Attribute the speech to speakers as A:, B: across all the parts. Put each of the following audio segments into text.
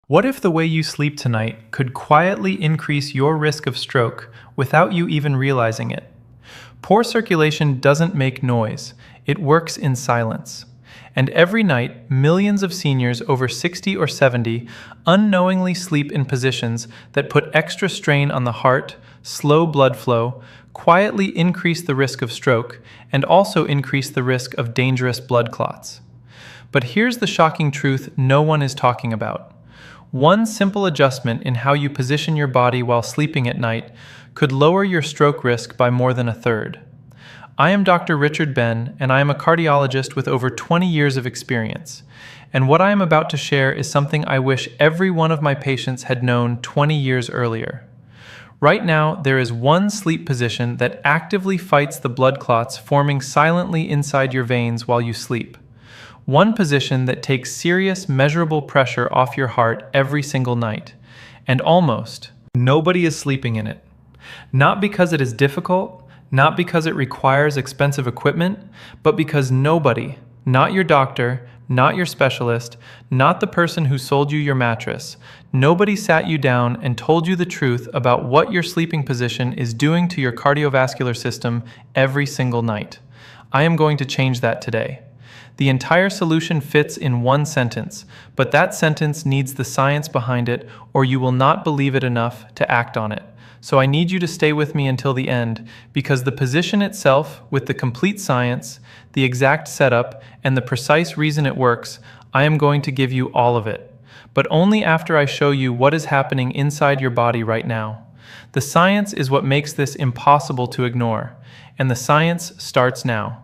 A: What if the way you sleep tonight could quietly increase your risk of stroke without you even realizing it? Poor circulation doesn't make noise, it works in silence. And every night, millions of seniors over 60 or 70 unknowingly sleep in positions that put extra strain on the heart, slow blood flow, quietly increase the risk of stroke, and also increase the risk of dangerous blood clots. But here's the shocking truth no one is talking about. One simple adjustment in how you position your body while sleeping at night could lower your stroke risk by more than a third. I am Dr. Richard Ben, and I am a cardiologist with over 20 years of experience. And what I am about to share is something I wish every one of my patients had known 20 years earlier. Right now, there is one sleep position that actively fights the blood clots forming silently inside your veins while you sleep. One position that takes serious, measurable pressure off your heart every single night. And almost nobody is sleeping in it. Not because it is difficult, not because it requires expensive equipment, but because nobody, not your doctor, not your specialist, not the person who sold you your mattress, nobody sat you down and told you the truth about what your sleeping position is doing to your cardiovascular system every single night. I am going to change that today. The entire solution fits in one sentence, but that sentence needs the science behind it, or you will not believe it enough to act on it. So I need you to stay with me until the end, because the position itself, with the complete science, the exact setup, and the precise reason it works, I am going to give you all of it. But only after I show you what is happening inside your body right now. The science is what makes this impossible to ignore, and the science starts now.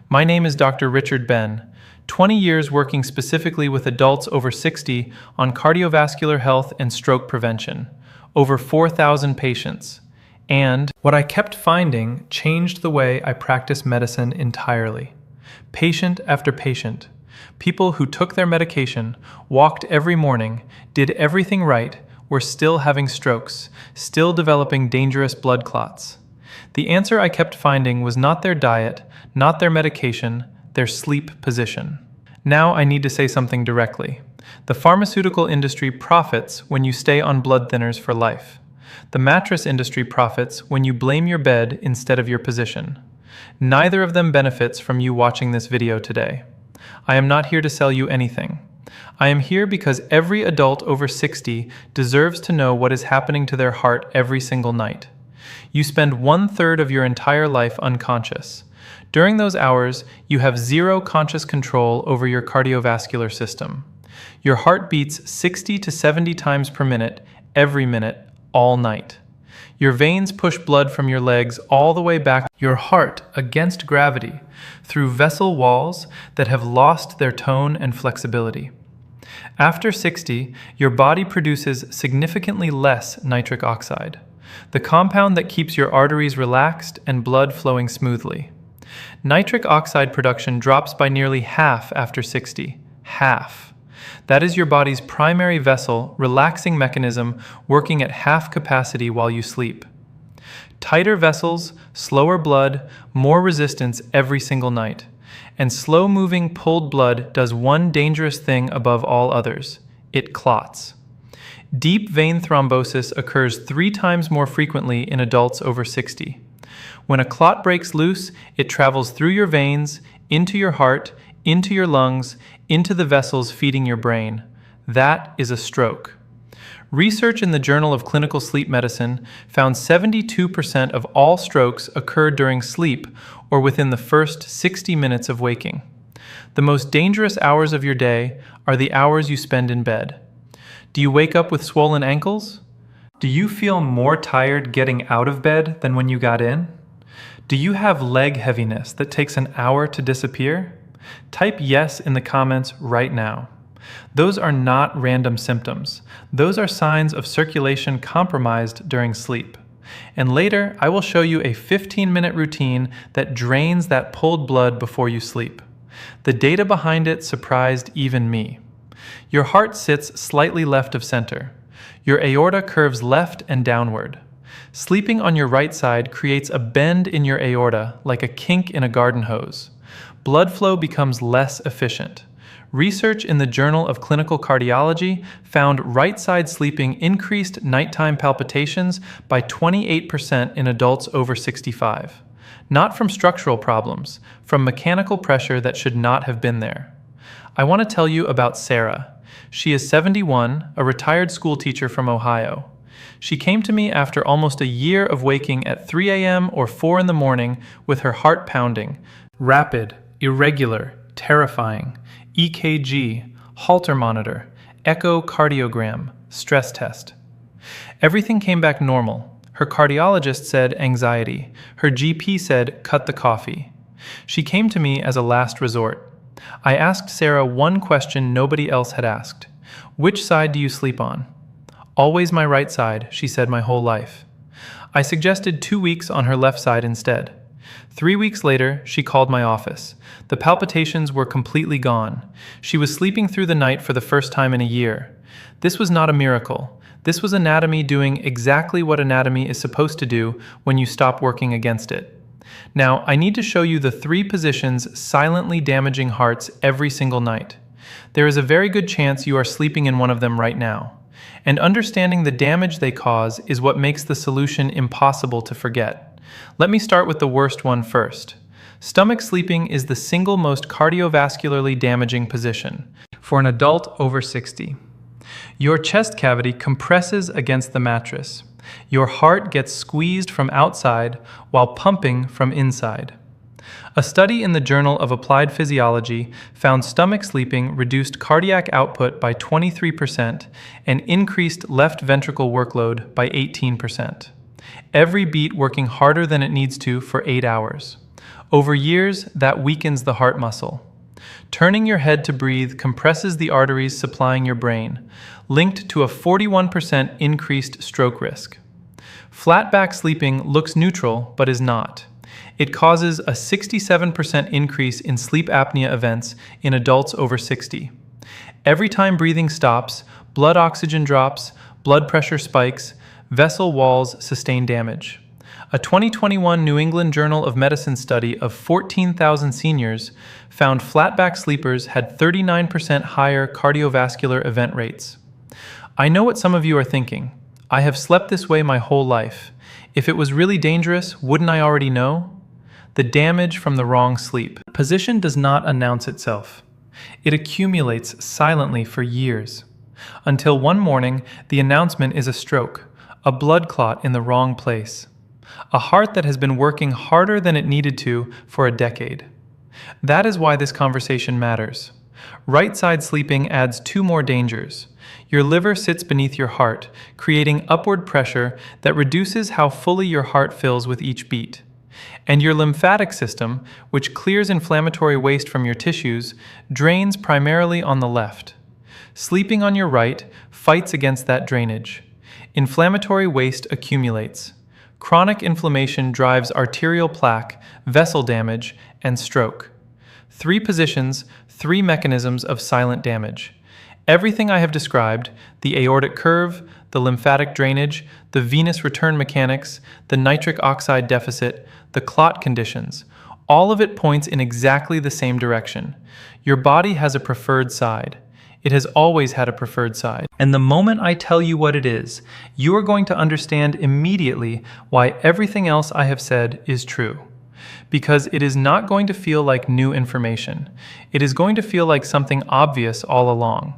A: My name is Dr. Richard Ben, 20 years working specifically with adults over 60 on cardiovascular health and stroke prevention, over 4,000 patients. And what I kept finding changed the way I practice medicine entirely. Patient after patient, people who took their medication, walked every morning, did everything right, were still having strokes, still developing dangerous blood clots. The answer I kept finding was not their diet, not their medication, their sleep position. Now I need to say something directly. The pharmaceutical industry profits when you stay on blood thinners for life. The mattress industry profits when you blame your bed instead of your position. Neither of them benefits from you watching this video today. I am not here to sell you anything. I am here because every adult over 60 deserves to know what is happening to their heart every single night. You spend 1/3 of your entire life unconscious. During those hours, you have zero conscious control over your cardiovascular system. Your heart beats 60 to 70 times per minute, every minute, all night. Your veins push blood from your legs all the way back to your heart against gravity through vessel walls that have lost their tone and flexibility. After 60, your body produces significantly less nitric oxide, the compound that keeps your arteries relaxed and blood flowing smoothly. Nitric oxide production drops by nearly half after 60. Half. That is your body's primary vessel, relaxing mechanism working at half capacity while you sleep. Tighter vessels, slower blood, more resistance every single night. And slow-moving pulled blood does one dangerous thing above all others. It clots. Deep vein thrombosis occurs 3 times more frequently in adults over 60. When a clot breaks loose, it travels through your veins, into your heart, into your lungs, into the vessels feeding your brain. That is a stroke. Research in the Journal of Clinical Sleep Medicine found 72% of all strokes occur during sleep or within the first 60 minutes of waking. The most dangerous hours of your day are the hours you spend in bed. Do you wake up with swollen ankles? Do you feel more tired getting out of bed than when you got in? Do you have leg heaviness that takes an hour to disappear? Type yes in the comments right now. Those are not random symptoms. Those are signs of circulation compromised during sleep. And later, I will show you a 15-minute routine that drains that pulled blood before you sleep. The data behind it surprised even me. Your heart sits slightly left of center. Your aorta curves left and downward. Sleeping on your right side creates a bend in your aorta like a kink in a garden hose. Blood flow becomes less efficient. Research in the Journal of Clinical Cardiology found right-side sleeping increased nighttime palpitations by 28% in adults over 65. Not from structural problems, from mechanical pressure that should not have been there. I want to tell you about Sarah. She is 71, a retired school teacher from Ohio. She came to me after almost a year of waking at 3 a.m. or 4 in the morning with her heart pounding. Rapid, irregular, terrifying. EKG, Holter monitor, echocardiogram, stress test. Everything came back normal. Her cardiologist said anxiety. Her GP said cut the coffee. She came to me as a last resort. I asked Sarah one question nobody else had asked. Which side do you sleep on? Always my right side, she said my whole life. I suggested 2 weeks on her left side instead. 3 weeks later, she called my office. The palpitations were completely gone. She was sleeping through the night for the first time in a year. This was not a miracle. This was anatomy doing exactly what anatomy is supposed to do when you stop working against it. Now, I need to show you the 3 positions silently damaging hearts every single night. There is a very good chance you are sleeping in one of them right now. And understanding the damage they cause is what makes the solution impossible to forget. Let me start with the worst one first. Stomach sleeping is the single most cardiovascularly damaging position for an adult over 60. Your chest cavity compresses against the mattress. Your heart gets squeezed from outside while pumping from inside. A study in the Journal of Applied Physiology found stomach sleeping reduced cardiac output by 23% and increased left ventricle workload by 18%. Every beat working harder than it needs to for 8 hours. Over years, that weakens the heart muscle. Turning your head to breathe compresses the arteries supplying your brain, linked to a 41% increased stroke risk. Flat back sleeping looks neutral, but is not. It causes a 67% increase in sleep apnea events in adults over 60. Every time breathing stops, blood oxygen drops, blood pressure spikes, vessel walls sustain damage. A 2021 New England Journal of Medicine study of 14,000 seniors found flatback sleepers had 39% higher cardiovascular event rates. I know what some of you are thinking. I have slept this way my whole life. If it was really dangerous, wouldn't I already know? The damage from the wrong sleep. Position does not announce itself. It accumulates silently for years. Until one morning, the announcement is a stroke, a blood clot in the wrong place. A heart that has been working harder than it needed to for a decade. That is why this conversation matters. Right side sleeping adds 2 more dangers. Your liver sits beneath your heart, creating upward pressure that reduces how fully your heart fills with each beat. And your lymphatic system, which clears inflammatory waste from your tissues, drains primarily on the left. Sleeping on your right fights against that drainage. Inflammatory waste accumulates. Chronic inflammation drives arterial plaque, vessel damage, and stroke. 3 positions, 3 mechanisms of silent damage. Everything I have described, the aortic curve, the lymphatic drainage, the venous return mechanics, the nitric oxide deficit, the clot conditions, all of it points in exactly the same direction. Your body has a preferred side. It has always had a preferred side. And the moment I tell you what it is, you are going to understand immediately why everything else I have said is true. Because it is not going to feel like new information. It is going to feel like something obvious all along.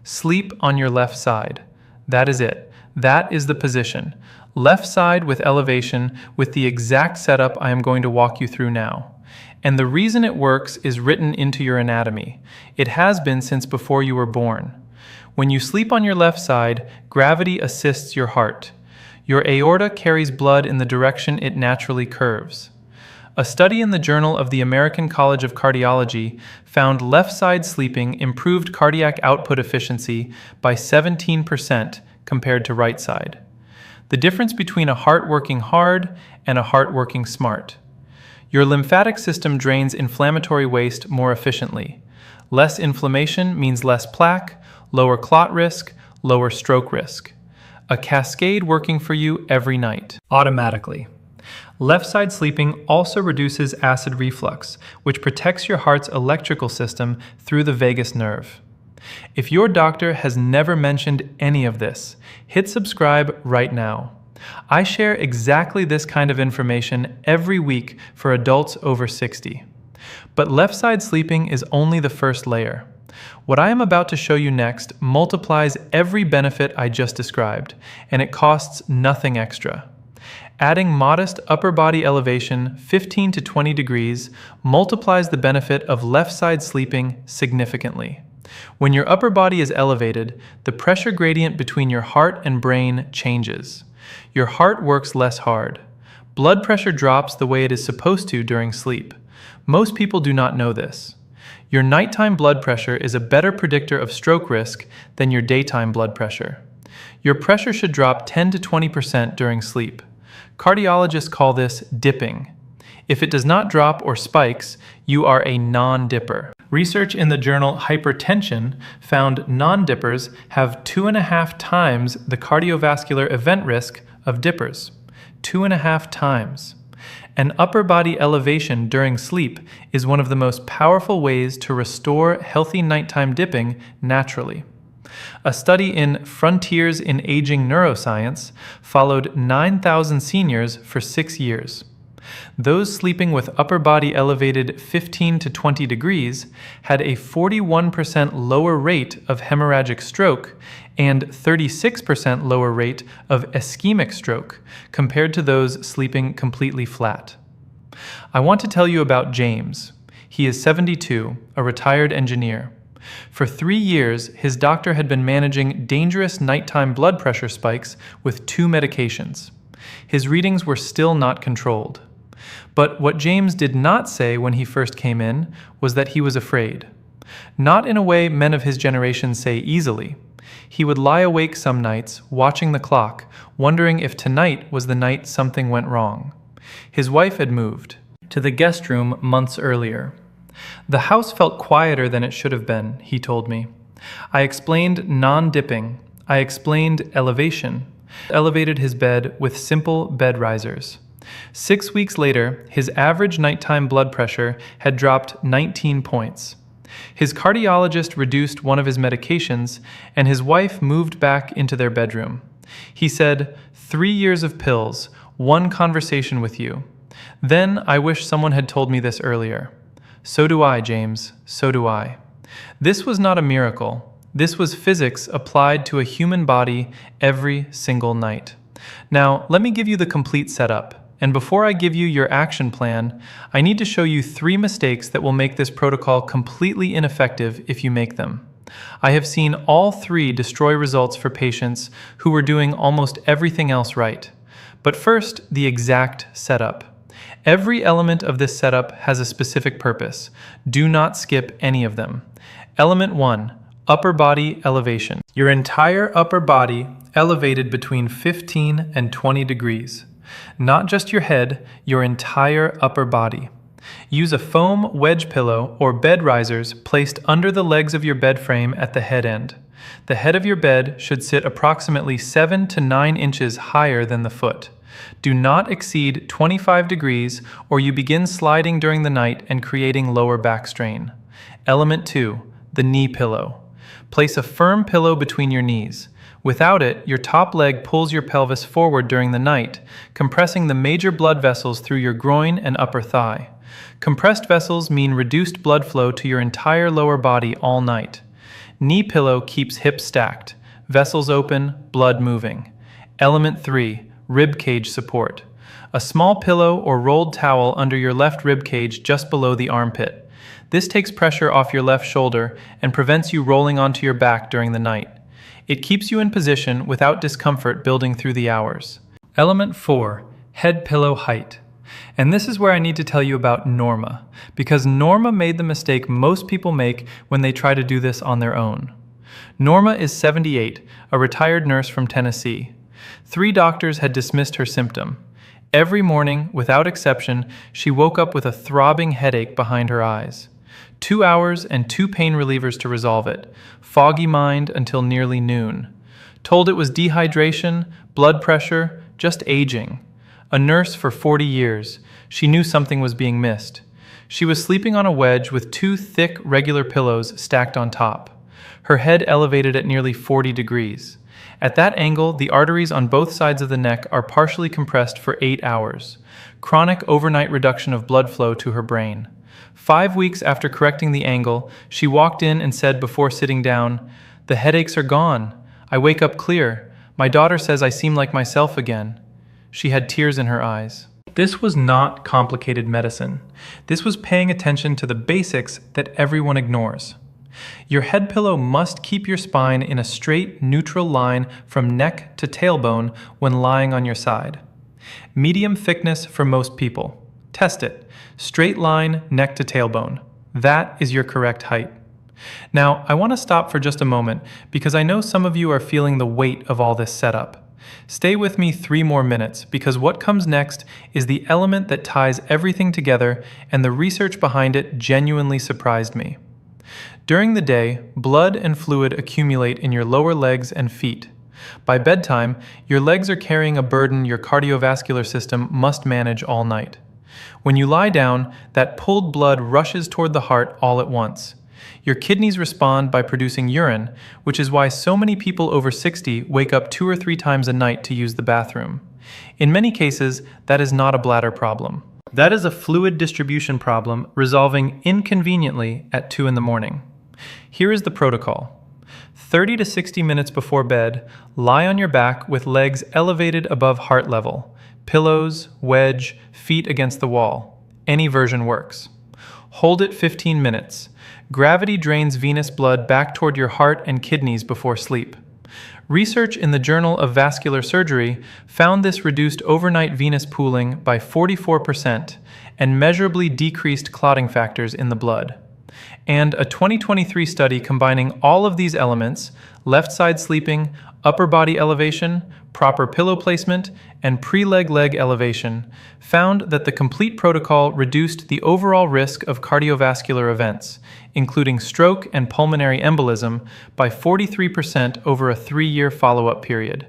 A: Sleep on your left side. That is it. That is the position. Left side with elevation with the exact setup I am going to walk you through now. And the reason it works is written into your anatomy. It has been since before you were born. When you sleep on your left side, gravity assists your heart. Your aorta carries blood in the direction it naturally curves. A study in the Journal of the American College of Cardiology found left side sleeping improved cardiac output efficiency by 17% compared to right side. The difference between a heart working hard and a heart working smart. Your lymphatic system drains inflammatory waste more efficiently. Less inflammation means less plaque, lower clot risk, lower stroke risk. A cascade working for you every night, automatically. Left side sleeping also reduces acid reflux, which protects your heart's electrical system through the vagus nerve. If your doctor has never mentioned any of this, hit subscribe right now. I share exactly this kind of information every week for adults over 60. But left side sleeping is only the first layer. What I am about to show you next multiplies every benefit I just described, and it costs nothing extra. Adding modest upper body elevation 15 to 20 degrees multiplies the benefit of left side sleeping significantly. When your upper body is elevated, the pressure gradient between your heart and brain changes. Your heart works less hard. Blood pressure drops the way it is supposed to during sleep. Most people do not know this. Your nighttime blood pressure is a better predictor of stroke risk than your daytime blood pressure. Your pressure should drop 10 to 20% during sleep. Cardiologists call this dipping. If it does not drop or spikes, you are a non-dipper. Research in the journal Hypertension found non-dippers have 2.5 times the cardiovascular event risk of dippers. 2.5 times. An upper body elevation during sleep is one of the most powerful ways to restore healthy nighttime dipping naturally. A study in Frontiers in Aging Neuroscience followed 9,000 seniors for 6 years. Those sleeping with upper body elevated 15 to 20 degrees had a 41% lower rate of hemorrhagic stroke and 36% lower rate of ischemic stroke compared to those sleeping completely flat. I want to tell you about James. He is 72, a retired engineer. For 3 years, his doctor had been managing dangerous nighttime blood pressure spikes with 2 medications. His readings were still not controlled. But what James did not say when he first came in was that he was afraid. Not in a way men of his generation say easily. He would lie awake some nights, watching the clock, wondering if tonight was the night something went wrong. His wife had moved to the guest room months earlier. The house felt quieter than it should have been, he told me. I explained non-dipping. I explained elevation. Elevated his bed with simple bed risers. 6 weeks later, his average nighttime blood pressure had dropped 19 points. His cardiologist reduced one of his medications, and his wife moved back into their bedroom. He said, 3 years of pills, 1 conversation with you. Then I wish someone had told me this earlier. So do I, James, so do I. This was not a miracle. This was physics applied to a human body every single night. Now, let me give you the complete setup. And before I give you your action plan, I need to show you 3 mistakes that will make this protocol completely ineffective if you make them. I have seen all 3 destroy results for patients who were doing almost everything else right. But first, the exact setup. Every element of this setup has a specific purpose. Do not skip any of them. Element 1, upper body elevation. Your entire upper body elevated between 15 and 20 degrees. Not just your head, your entire upper body. Use a foam wedge pillow or bed risers placed under the legs of your bed frame at the head end. The head of your bed should sit approximately 7 to 9 inches higher than the foot. Do not exceed 25 degrees or you begin sliding during the night and creating lower back strain. Element 2, the knee pillow. Place a firm pillow between your knees. Without it, your top leg pulls your pelvis forward during the night, compressing the major blood vessels through your groin and upper thigh. Compressed vessels mean reduced blood flow to your entire lower body all night. Knee pillow keeps hips stacked, vessels open, blood moving. Element 3, rib cage support. A small pillow or rolled towel under your left rib cage just below the armpit. This takes pressure off your left shoulder and prevents you rolling onto your back during the night. It keeps you in position without discomfort building through the hours. Element 4, head pillow height. And this is where I need to tell you about Norma, because Norma made the mistake most people make when they try to do this on their own. Norma is 78, a retired nurse from Tennessee. 3 doctors had dismissed her symptom. Every morning, without exception, she woke up with a throbbing headache behind her eyes. 2 hours and 2 pain relievers to resolve it. Foggy mind until nearly noon. Told it was dehydration, blood pressure, just aging. A nurse for 40 years, she knew something was being missed. She was sleeping on a wedge with two thick, regular pillows stacked on top. Her head elevated at nearly 40 degrees. At that angle, the arteries on both sides of the neck are partially compressed for 8 hours. Chronic overnight reduction of blood flow to her brain. 5 weeks after correcting the angle, she walked in and said before sitting down, "The headaches are gone. I wake up clear. My daughter says I seem like myself again." She had tears in her eyes. This was not complicated medicine. This was paying attention to the basics that everyone ignores. Your head pillow must keep your spine in a straight, neutral line from neck to tailbone when lying on your side. Medium thickness for most people. Test it. Straight line, neck to tailbone. That is your correct height. Now, I want to stop for just a moment because I know some of you are feeling the weight of all this setup. Stay with me 3 more minutes because what comes next is the element that ties everything together, and the research behind it genuinely surprised me. During the day, blood and fluid accumulate in your lower legs and feet. By bedtime, your legs are carrying a burden your cardiovascular system must manage all night. When you lie down, that pulled blood rushes toward the heart all at once. Your kidneys respond by producing urine, which is why so many people over 60 wake up 2 or 3 times a night to use the bathroom. In many cases, that is not a bladder problem. That is a fluid distribution problem resolving inconveniently at 2 in the morning. Here is the protocol. 30 to 60 minutes before bed, lie on your back with legs elevated above heart level. Pillows, wedge, feet against the wall. Any version works. Hold it 15 minutes. Gravity drains venous blood back toward your heart and kidneys before sleep. Research in the Journal of Vascular Surgery found this reduced overnight venous pooling by 44% and measurably decreased clotting factors in the blood. And a 2023 study combining all of these elements, left side sleeping, upper body elevation, proper pillow placement, and pre-leg elevation, found that the complete protocol reduced the overall risk of cardiovascular events, including stroke and pulmonary embolism, by 43% over a 3-year follow-up period.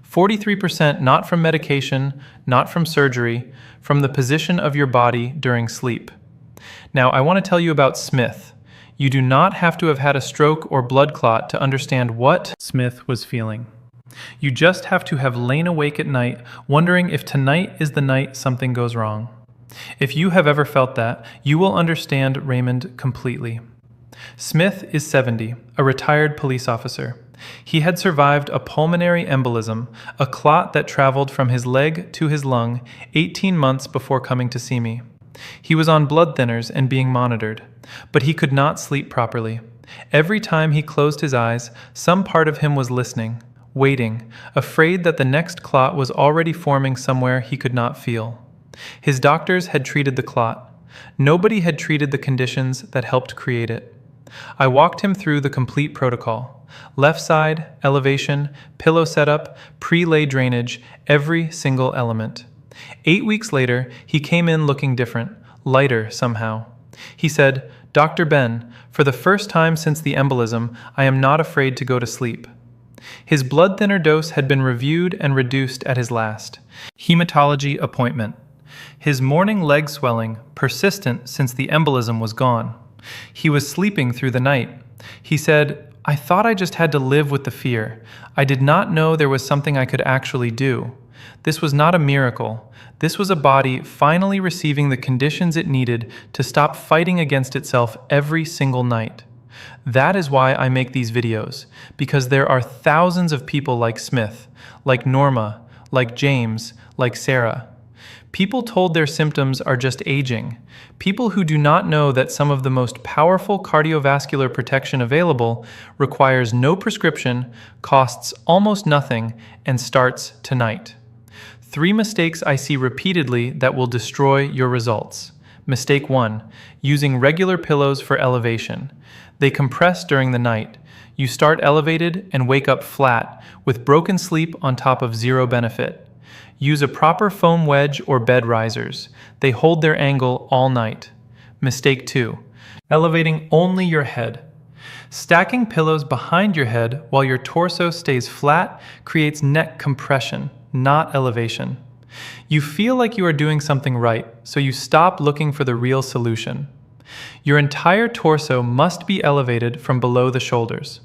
A: 43% not from medication, not from surgery, from the position of your body during sleep. Now, I want to tell you about Smith. You do not have to have had a stroke or blood clot to understand what Smith was feeling. You just have to have lain awake at night, wondering if tonight is the night something goes wrong. If you have ever felt that, you will understand Raymond completely. Smith is 70, a retired police officer. He had survived a pulmonary embolism, a clot that traveled from his leg to his lung, 18 months before coming to see me. He was on blood thinners and being monitored, but he could not sleep properly. Every time he closed his eyes, some part of him was listening, waiting, afraid that the next clot was already forming somewhere he could not feel. His doctors had treated the clot. Nobody had treated the conditions that helped create it. I walked him through the complete protocol. Left side, elevation, pillow setup, pre-lay drainage, every single element. 8 weeks later, he came in looking different, lighter somehow. He said, "Dr. Ben, for the first time since the embolism, I am not afraid to go to sleep." His blood thinner dose had been reviewed and reduced at his last hematology appointment. His morning leg swelling, persistent since the embolism was gone. He was sleeping through the night. He said, "I thought I just had to live with the fear. I did not know there was something I could actually do. This was not a miracle. This was a body finally receiving the conditions it needed to stop fighting against itself every single night." That is why I make these videos, because there are thousands of people like Smith, like Norma, like James, like Sarah. People told their symptoms are just aging. People who do not know that some of the most powerful cardiovascular protection available requires no prescription, costs almost nothing, and starts tonight. 3 mistakes I see repeatedly that will destroy your results. Mistake 1, using regular pillows for elevation. They compress during the night. You start elevated and wake up flat, with broken sleep on top of zero benefit. Use a proper foam wedge or bed risers. They hold their angle all night. Mistake 2, elevating only your head. Stacking pillows behind your head while your torso stays flat creates neck compression, not elevation. You feel like you are doing something right, so you stop looking for the real solution. Your entire torso must be elevated from below the shoulders.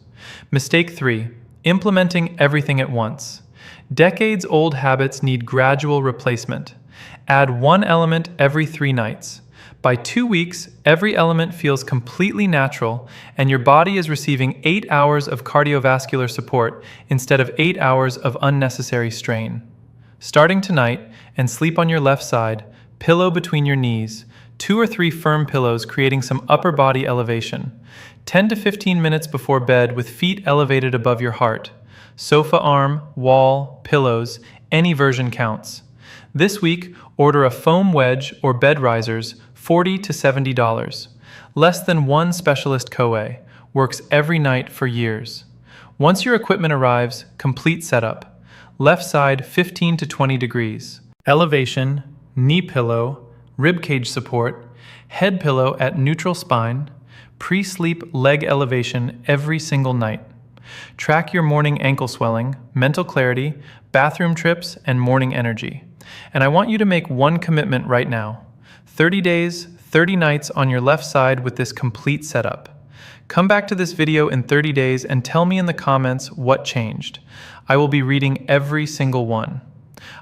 A: Mistake 3. Implementing everything at once. Decades-old habits need gradual replacement. Add one element every 3 nights. By 2 weeks, every element feels completely natural, and your body is receiving 8 hours of cardiovascular support instead of 8 hours of unnecessary strain. Starting tonight, and sleep on your left side, pillow between your knees, 2 or 3 firm pillows creating some upper body elevation. 10 to 15 minutes before bed with feet elevated above your heart. Sofa arm, wall, pillows, any version counts. This week, order a foam wedge or bed risers, $40 to $70. Less than one specialist COE. Works every night for years. Once your equipment arrives, complete setup. Left side 15 to 20 degrees. Elevation, knee pillow, rib cage support, head pillow at neutral spine, pre-sleep leg elevation every single night. Track your morning ankle swelling, mental clarity, bathroom trips, and morning energy. And I want you to make one commitment right now. 30 days, 30 nights on your left side with this complete setup. Come back to this video in 30 days and tell me in the comments what changed. I will be reading every single one.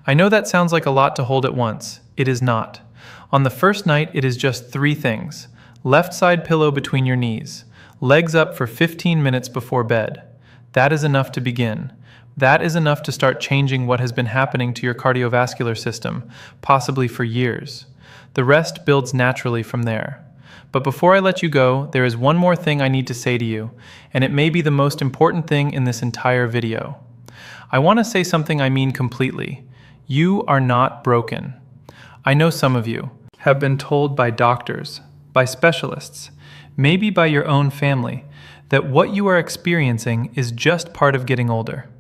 A: I know that sounds like a lot to hold at once. It is not. On the first night, it is just 3 things. Left side pillow between your knees. Legs up for 15 minutes before bed. That is enough to begin. That is enough to start changing what has been happening to your cardiovascular system, possibly for years. The rest builds naturally from there. But before I let you go, there is one more thing I need to say to you, and it may be the most important thing in this entire video. I want to say something I mean completely. You are not broken. I know some of you have been told by doctors, by specialists, maybe by your own family, that what you are experiencing is just part of getting older.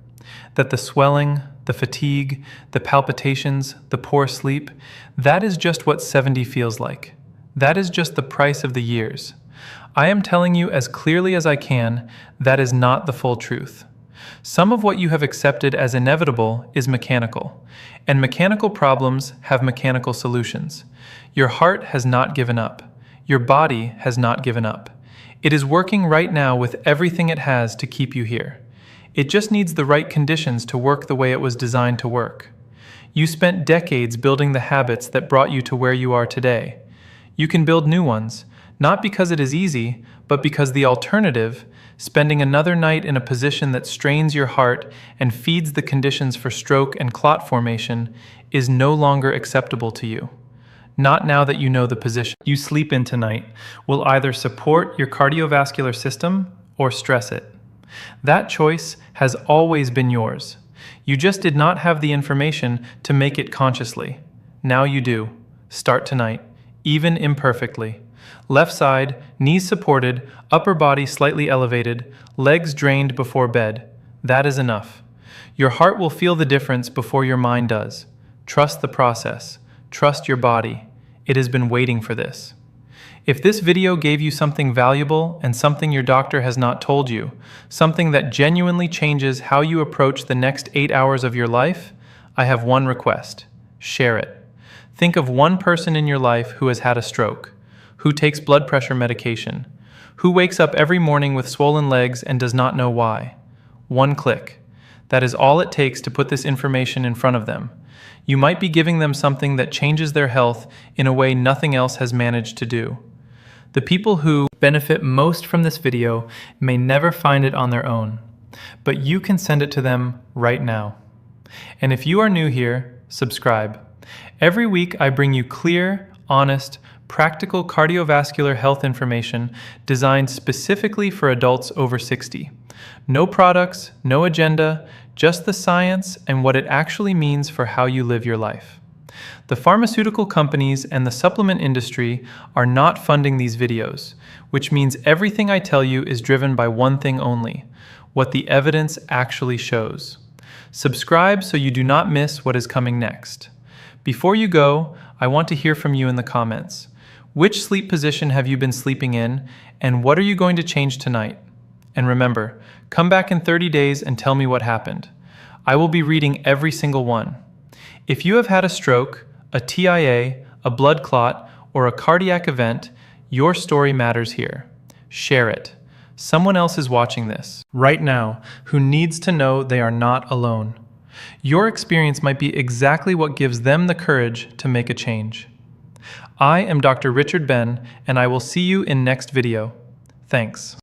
A: That the swelling, the fatigue, the palpitations, the poor sleep, that is just what 70 feels like. That is just the price of the years. I am telling you as clearly as I can, that is not the full truth. Some of what you have accepted as inevitable is mechanical, and mechanical problems have mechanical solutions. Your heart has not given up. Your body has not given up. It is working right now with everything it has to keep you here. It just needs the right conditions to work the way it was designed to work. You spent decades building the habits that brought you to where you are today. You can build new ones, not because it is easy, but because the alternative, spending another night in a position that strains your heart and feeds the conditions for stroke and clot formation, is no longer acceptable to you. Not now that you know the position you sleep in tonight will either support your cardiovascular system or stress it. That choice has always been yours. You just did not have the information to make it consciously. Now you do. Start tonight, even imperfectly. Left side, knees supported, upper body slightly elevated, legs drained before bed. That is enough. Your heart will feel the difference before your mind does. Trust the process. Trust your body. It has been waiting for this. If this video gave you something valuable and something your doctor has not told you, something that genuinely changes how you approach the next 8 hours of your life, I have one request. Share it. Think of one person in your life who has had a stroke, who takes blood pressure medication, who wakes up every morning with swollen legs and does not know why. One click. That is all it takes to put this information in front of them. You might be giving them something that changes their health in a way nothing else has managed to do. The people who benefit most from this video may never find it on their own, but you can send it to them right now. And if you are new here, subscribe. Every week I bring you clear, honest, practical cardiovascular health information designed specifically for adults over 60. No products, no agenda, just the science and what it actually means for how you live your life. The pharmaceutical companies and the supplement industry are not funding these videos, which means everything I tell you is driven by one thing only, what the evidence actually shows. Subscribe so you do not miss what is coming next. Before you go, I want to hear from you in the comments. Which sleep position have you been sleeping in, and what are you going to change tonight? And remember, come back in 30 days and tell me what happened. I will be reading every single one. If you have had a stroke, a TIA, a blood clot, or a cardiac event, your story matters here. Share it. Someone else is watching this right now who needs to know they are not alone. Your experience might be exactly what gives them the courage to make a change. I am Dr. Richard Ben, and I will see you in next video. Thanks.